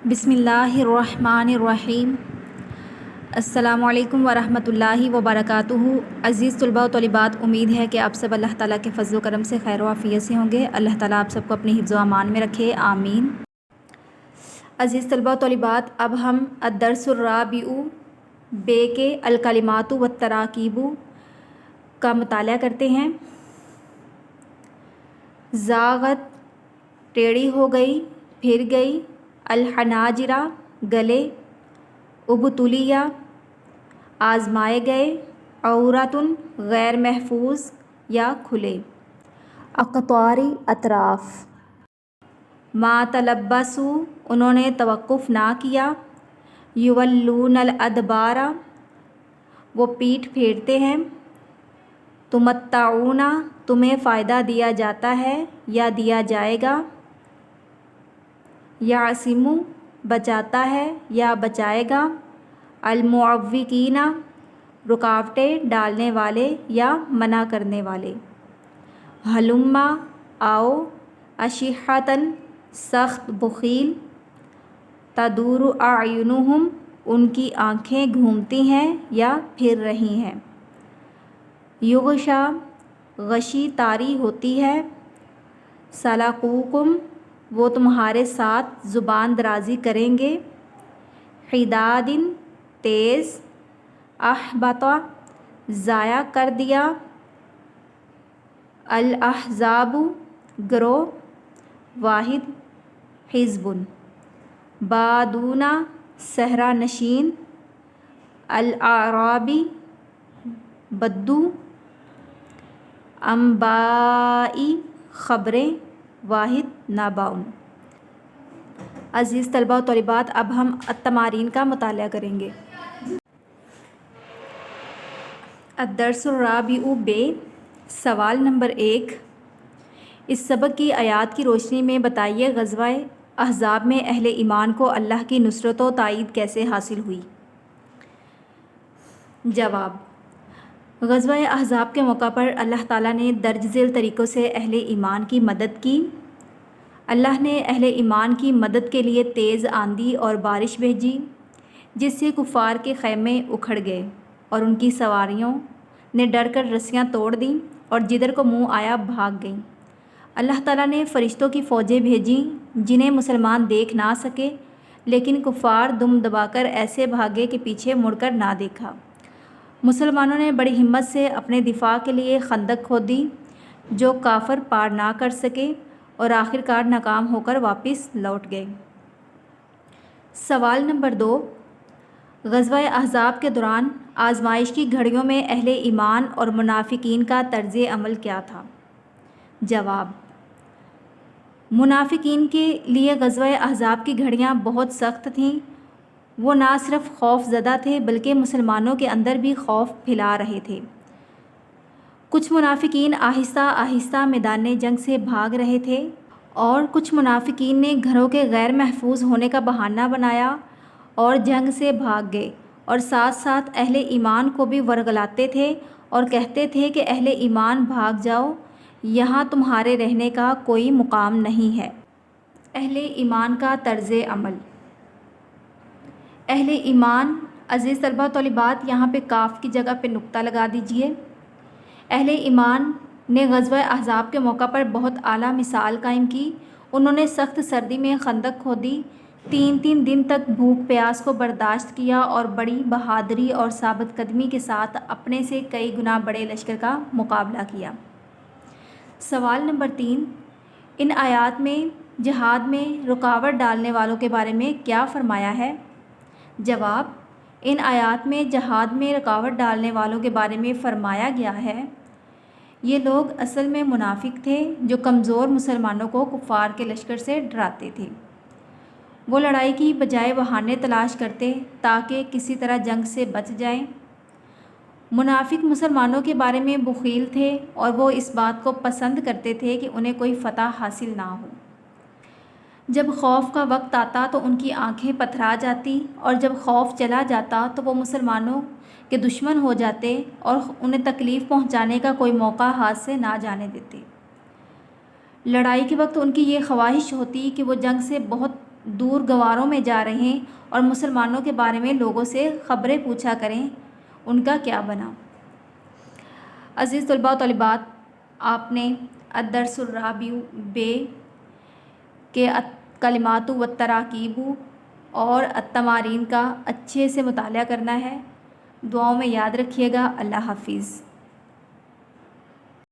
بسم اللہ الرحمن الرحیم۔ السلام علیکم ورحمۃ اللہ وبرکاتہ۔ عزیز طلباء و طالبات، امید ہے کہ آپ سب اللہ تعالیٰ کے فضل و کرم سے خیر و عافیت سے ہوں گے۔ اللہ تعالیٰ آپ سب کو اپنی حفظ و امان میں رکھے، آمین۔ عزیز طلباء و طالبات، اب ہم الدرس الرابع بے کے الکلمات والتراکیب کا مطالعہ کرتے ہیں۔ زاغت ٹیڑھی ہو گئی، پھر گئی، الحناجرہ گلے، ابتلیہ آزمائے گئے، عورتن غیر محفوظ یا کھلے، اقطاری اطراف، ما تلبسوا انہوں نے توقف نہ کیا، یولون الادبار وہ پیٹھ پھیرتے ہیں، تمتعون تمہیں فائدہ دیا جاتا ہے یا دیا جائے گا، یعصم بچاتا ہے یا بچائے گا، المعوقین رکاوٹیں ڈالنے والے یا منع کرنے والے، ہلم آؤ، اشحۃً سخت بخیل، تدور اعینہم ان کی آنکھیں گھومتی ہیں یا پھر رہی ہیں، یغشی غشی طاری ہوتی ہے، سلقوکم وہ تمہارے ساتھ زبان درازی کریں گے، حداد تیز، احبط ضائع کر دیا، الاحزاب گروہ، واحد حزب، بادون صحرا نشین، الاعرابی بدو، انبائی خبریں، واحد نباؤن۔ عزیز طلباء و طالبات، اب ہم التمارین کا مطالعہ کریں گے۔ الدرس الرابع بے، سوال نمبر 1، اس سبق کی آیات کی روشنی میں بتائیے غزوہ احزاب میں اہل ایمان کو اللہ کی نصرت و تائید کیسے حاصل ہوئی؟ جواب: غزوہ احزاب کے موقع پر اللہ تعالیٰ نے درج ذیل طریقوں سے اہل ایمان کی مدد کی۔ اللہ نے اہل ایمان کی مدد کے لیے تیز آندھی اور بارش بھیجی، جس سے کفار کے خیمے اکھڑ گئے اور ان کی سواریوں نے ڈر کر رسیاں توڑ دیں اور جدھر کو منہ آیا بھاگ گئیں۔ اللہ تعالیٰ نے فرشتوں کی فوجیں بھیجیں جنہیں مسلمان دیکھ نہ سکے، لیکن کفار دم دبا کر ایسے بھاگے کہ پیچھے مڑ کر نہ دیکھا۔ مسلمانوں نے بڑی ہمت سے اپنے دفاع کے لیے خندق کھودی جو کافر پار نہ کر سکے اور آخرکار ناکام ہو کر واپس لوٹ گئے۔ سوال نمبر 2، غزوہ احزاب کے دوران آزمائش کی گھڑیوں میں اہل ایمان اور منافقین کا طرز عمل کیا تھا؟ جواب: منافقین کے لیے غزوہ احزاب کی گھڑیاں بہت سخت تھیں۔ وہ نہ صرف خوف زدہ تھے بلکہ مسلمانوں کے اندر بھی خوف پھیلا رہے تھے۔ کچھ منافقین آہستہ آہستہ میدان جنگ سے بھاگ رہے تھے اور کچھ منافقین نے گھروں کے غیر محفوظ ہونے کا بہانہ بنایا اور جنگ سے بھاگ گئے، اور ساتھ ساتھ اہل ایمان کو بھی ورغلاتے تھے اور کہتے تھے کہ اہل ایمان بھاگ جاؤ، یہاں تمہارے رہنے کا کوئی مقام نہیں ہے۔ اہل ایمان کا طرز عمل۔ اہل ایمان، عزیز طلباء و طالبات، یہاں پہ کاف کی جگہ پہ نقطہ لگا دیجئے۔ اہل ایمان نے غزوہ احزاب کے موقع پر بہت اعلیٰ مثال قائم کی۔ انہوں نے سخت سردی میں خندق کھودی، 3 دن تک بھوک پیاس کو برداشت کیا اور بڑی بہادری اور ثابت قدمی کے ساتھ اپنے سے کئی گنا بڑے لشکر کا مقابلہ کیا۔ سوال نمبر 3، ان آیات میں جہاد میں رکاوٹ ڈالنے والوں کے بارے میں کیا فرمایا ہے؟ جواب: ان آیات میں جہاد میں رکاوٹ ڈالنے والوں کے بارے میں فرمایا گیا ہے، یہ لوگ اصل میں منافق تھے جو کمزور مسلمانوں کو کفار کے لشکر سے ڈراتے تھے۔ وہ لڑائی کی بجائے بہانے تلاش کرتے تاکہ کسی طرح جنگ سے بچ جائیں۔ منافق مسلمانوں کے بارے میں بخیل تھے اور وہ اس بات کو پسند کرتے تھے کہ انہیں کوئی فتح حاصل نہ ہو۔ جب خوف کا وقت آتا تو ان کی آنکھیں پتھرا جاتی، اور جب خوف چلا جاتا تو وہ مسلمانوں کے دشمن ہو جاتے اور انہیں تکلیف پہنچانے کا کوئی موقع ہاتھ سے نہ جانے دیتے۔ لڑائی کے وقت ان کی یہ خواہش ہوتی کہ وہ جنگ سے بہت دور گواروں میں جا رہے ہیں اور مسلمانوں کے بارے میں لوگوں سے خبریں پوچھا کریں، ان کا کیا بنا؟ عزیز طلباء و طالبات، آپ نے الدرس الرابع بے کے کلمات و تراکیب اور التمارین کا اچھے سے مطالعہ کرنا ہے۔ دعاؤں میں یاد رکھیے گا۔ اللہ حافظ۔